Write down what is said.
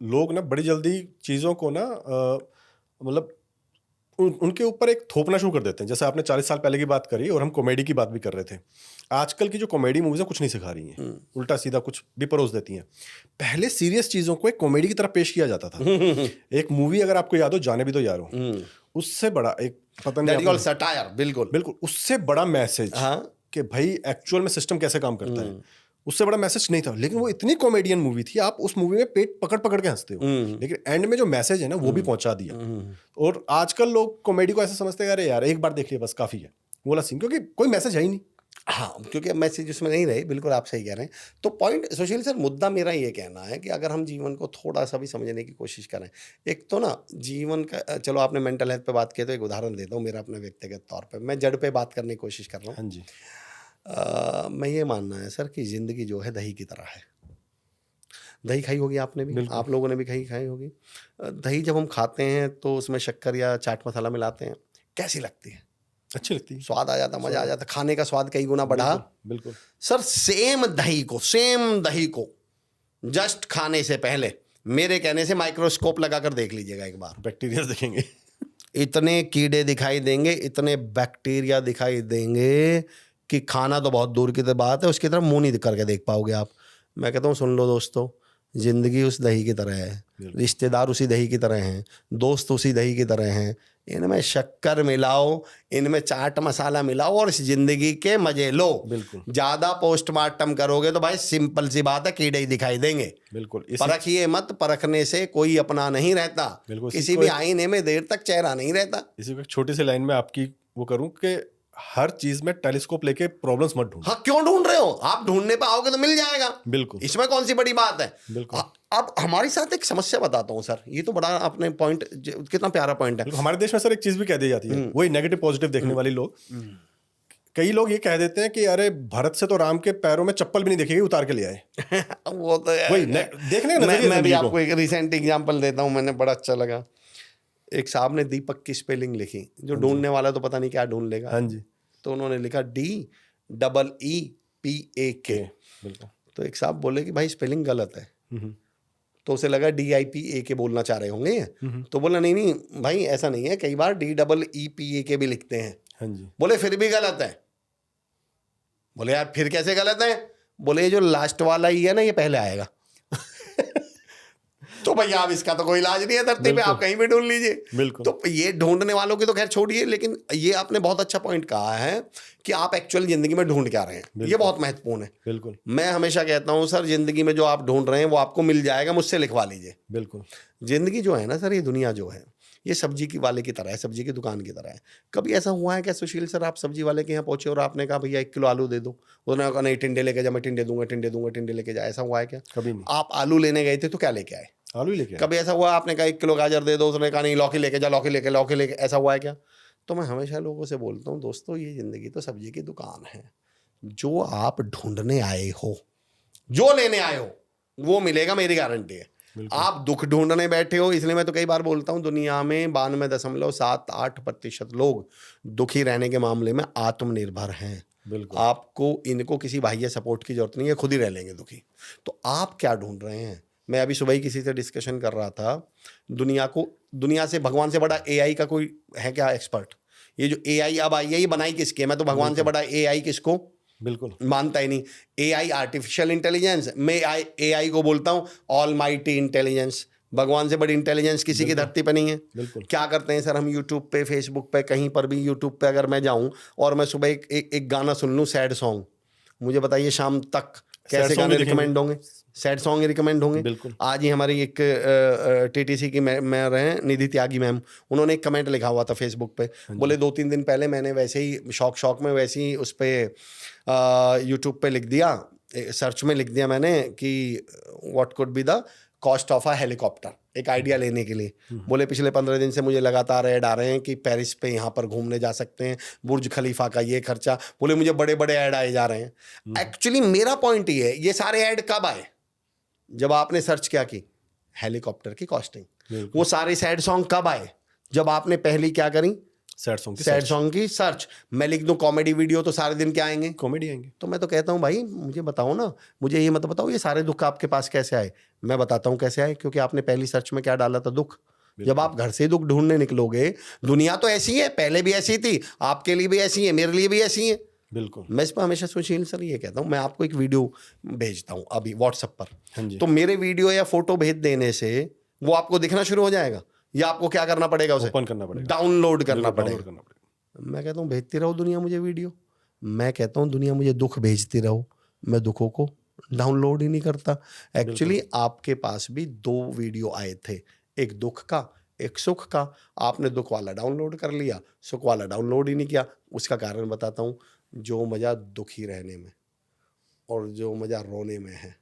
लोग ना बड़ी जल्दी चीज़ों को ना मतलब उनके ऊपर एक थोपना शुरू कर देते हैं। जैसे आपने 40 साल पहले की बात करी और हम कॉमेडी की बात भी कर रहे थे। आजकल की जो कॉमेडी मूवीज़ हैं कुछ नहीं सिखा रही हैं, उल्टा सीधा कुछ भी परोस देती हैं। पहले सीरियस चीज़ों को एक कॉमेडी की तरह पेश किया जाता था। एक मूवी अगर आपको याद हो, जाने भी तो यारो, उससे बड़ा एक पता नहीं आपको, सटायर, बिल्कुल बिल्कुल उससे बड़ा मैसेज कि भाई एक्चुअल में सिस्टम कैसे काम करता है, उससे बड़ा मैसेज नहीं था। लेकिन वो इतनी कॉमेडियन मूवी थी, आप उस मूवी में पेट पकड़ पकड़ के हंसते हो, लेकिन एंड में जो मैसेज है ना वो भी पहुंचा दिया। और आजकल लोग कॉमेडी को ऐसे समझते हैं, अरे यार एक बार देख लिया बस काफी है, वो वाला सीन, क्योंकि कोई मैसेज है ही नहीं। हाँ, क्योंकि मैसेज उसमें नहीं रहे, बिल्कुल आप सही कह रहे हैं। तो पॉइंट सुशील सर, मुद्दा मेरा ये कहना है कि अगर हम जीवन को थोड़ा सा भी समझने की कोशिश करें, एक तो ना जीवन का, चलो आपने मेंटल हेल्थ पे बात की तो एक उदाहरण देता हूँ मेरा अपने व्यक्तिगत तौर पे, मैं जड़ पे बात करने की कोशिश कर रहा हूँ। हाँ जी। मैं ये मानना है सर कि ज़िंदगी जो है दही की तरह है। दही खाई होगी आपने भी, आप लोगों ने भी खाई होगी। दही जब हम खाते हैं तो उसमें शक्कर या चाट मसाला मिलाते हैं, कैसी लगती है? अच्छी लगती है, स्वाद आ जाता, मजा आ जाता, खाने का स्वाद कई गुना बढ़ा। बिल्कुल। सर सेम दही को जस्ट खाने से पहले मेरे कहने से माइक्रोस्कोप लगाकर देख लीजिएगा एक बार, बैक्टीरिया देखेंगे, इतने कीड़े दिखाई देंगे, इतने बैक्टीरिया दिखाई देंगे कि खाना तो बहुत दूर की बात है, उसकी तरफ मुंह नहीं करके देख पाओगे आप। मैं कहता हूँ सुन लो दोस्तों, जिंदगी उस दही की तरह है, रिश्तेदार उसी दही की तरह हैं, दोस्त उसी दही की तरह हैं। इनमें शक्कर मिलाओ, इनमें चाट मसाला मिलाओ और इस जिंदगी के मजे लो। बिल्कुल। ज्यादा पोस्टमार्टम करोगे तो भाई सिंपल सी बात है, कीड़े ही दिखाई देंगे। बिल्कुल। परखिए मत, परखने से कोई अपना नहीं रहता, किसी भी आईने में देर तक चेहरा नहीं रहता। इसी को एक छोटी सी लाइन में आपकी वो करूं कि हर चीज में टेलीस्कोप लेके प्रॉब्लम्स मत ढूंढो। हाँ, क्यों ढूंढ रहे हो? आप ढूंढने पे आओगे तो मिल जाएगा। बिल्कुल, इसमें कौन सी बड़ी बात है। बिल्कुल। अब हमारे साथ एक समस्या बताता हूँ सर, ये तो बड़ा आपने पॉइंट, कितना प्यारा पॉइंट है। हमारे देश में सर एक चीज भी कह दी जाती है, वही नेगेटिव पॉजिटिव देखने वाले लोग, कई लोग ये कह देते हैं कि अरे भरत से तो राम के पैरों में चप्पल भी नहीं दिखेगी, उतार के ले आए। वो तो वही देखने का नजरिया। मैं भी आपको एक रिसेंट एग्जांपल देता हूँ, मैंने बड़ा अच्छा लगा। एक साहब ने दीपक की स्पेलिंग लिखी, जो ढूंढने वाला तो पता नहीं क्या ढूंढ लेगा। हाँ जी। तो उन्होंने लिखा DEEPAK। तो एक साहब बोले कि भाई स्पेलिंग गलत है। तो उसे लगा DIPAK बोलना चाह रहे होंगे। तो बोला नहीं भाई ऐसा नहीं है, कई बार DEEPAK भी लिखते हैं। हाँ जी। बोले फिर भी गलत है। बोले यार फिर कैसे गलत है? बोले ये जो लास्ट वाला ही है ना, ये पहले आएगा। तो भैया अब इसका तो कोई इलाज नहीं है धरती पे, आप कहीं भी ढूंढ लीजिए। बिल्कुल। तो ये ढूंढने वालों की तो खैर छोड़िए, लेकिन ये आपने बहुत अच्छा पॉइंट कहा है कि आप एक्चुअल जिंदगी में ढूंढ क्या रहे हैं, ये बहुत महत्वपूर्ण है। बिल्कुल। मैं हमेशा कहता हूं सर, जिंदगी में जो आप ढूंढ रहे हैं वो आपको मिल जाएगा, मुझसे लिखवा लीजिए। बिल्कुल। जिंदगी जो है ना सर, ये दुनिया जो है, ये सब्जी की वाले की तरह है, सब्जी की दुकान की तरह है। कभी ऐसा हुआ है क्या सुशील सर, आप सब्जी वाले के यहाँ पहुंचे और आपने कहा भैया 1 किलो आलू दे दो, उन्होंने कहा नहीं टिंडे लेके जा, मैं टिंडे दूंगा, टिंडे लेके जा, ऐसा हुआ है क्या? कभी नहीं। आप आलू लेने गए थे तो क्या लेके आए? आलू ही लेके। कभी ऐसा हुआ आपने कहा 1 किलो गाजर दे दो, उसने कहा नहीं लौकी लेके जा, लौकी लेके, ऐसा हुआ है क्या? तो मैं हमेशा लोगों से बोलता हूँ दोस्तों, ये जिंदगी तो सब्जी की दुकान है। जो आप ढूंढने आए हो, जो लेने आए हो, वो मिलेगा, मेरी गारंटी है। आप दुख ढूंढने बैठे हो, इसलिए मैं तो कई बार बोलता हूं, दुनिया में 92.78% लोग दुखी रहने के मामले में आत्मनिर्भर हैं। आपको इनको किसी बाह्य सपोर्ट की जरूरत नहीं है, खुद ही रह लेंगे दुखी। तो आप क्या ढूंढ रहे हैं? मैं अभी सुबह ही किसी से डिस्कशन कर रहा था, दुनिया से भगवान से बड़ा AI का कोई है क्या एक्सपर्ट? ये जो AI अब आई है, ये बनाई किसके? मैं तो भगवान से बड़ा AI किसको बिल्कुल मानता ही नहीं। AI आर्टिफिशियल इंटेलिजेंस, मैं AI को बोलता हूँ ऑलमाइटी इंटेलिजेंस। भगवान से बड़ी इंटेलिजेंस किसी की धरती पे नहीं है। क्या करते हैं सर हम यूट्यूब पे, फेसबुक पे, कहीं पर भी यूट्यूब पे अगर मैं जाऊं और मैं सुबह एक गाना सुन लूं, सैड सॉन्ग, मुझे बताइए शाम तक कैसे गाने रिकमेंड होंगे? सैड सॉन्ग रिकमेंड होंगे। आज ही हमारी एक TTC की मैम हैं, निधि त्यागी मैम, उन्होंने एक कमेंट लिखा हुआ था फेसबुक पे, बोले 2-3 दिन पहले मैंने वैसे ही शौक में वैसे ही उस पर यूट्यूब पे लिख दिया, सर्च में लिख दिया मैंने कि what could be the cost of a helicopter, एक आइडिया लेने के लिए। बोले पिछले 15 दिन से मुझे लगातार ऐड आ रहे हैं कि पेरिस पे यहाँ पर घूमने जा सकते हैं, बुर्ज खलीफा का ये खर्चा। बोले मुझे बड़े बड़े ऐड आए जा रहे हैं। एक्चुअली मेरा पॉइंट ये है, ये सारे ऐड कब आए? जब आपने सर्च क्या की, हेलीकॉप्टर की कॉस्टिंग। वो सारे सैड सॉन्ग कब आए? जब आपने पहली क्या करी, सैड सॉन्ग की सर्च, मैं लिख दूं कॉमेडी वीडियो तो सारे दिन क्या आएंगे, कॉमेडी आएंगे। तो मैं तो कहता हूँ भाई मुझे बताओ ना, मुझे ये मत बताओ ये सारे दुख आपके पास कैसे आए। मैं बताता हूँ कैसे आए, क्योंकि आपने पहली सर्च में क्या डाला था, दुख। जब आप घर से दुख ढूंढने निकलोगे, दुनिया तो ऐसी है, पहले भी ऐसी थी, आपके लिए भी ऐसी है, मेरे लिए भी ऐसी है। बिल्कुल। मैं इस पर हमेशा सुशील सर ये कहता हूँ, मैं आपको एक वीडियो भेजता हूँ अभी व्हाट्सएप पर, हाँ जी। तो मेरे वीडियो या फोटो भेज देने से वो आपको दिखना शुरू हो जाएगा, या आपको क्या करना पड़ेगा, उसे ओपन करना पड़ेगा, डाउनलोड करना डाउनलोड पड़ेगा। करना पड़ेगा। मैं कहता हूँ भेजती रहो दुनिया मुझे वीडियो, मैं कहता हूँ दुनिया मुझे दुख भेजती रहो, मैं दुखों को डाउनलोड ही नहीं करता। एक्चुअली आपके पास भी 2 वीडियो आए थे, एक दुख का, एक सुख का। आपने दुख वाला डाउनलोड कर लिया, सुख वाला डाउनलोड ही नहीं किया। उसका कारण बताता हूँ, जो मज़ा दुखी रहने में और जो मज़ा रोने में है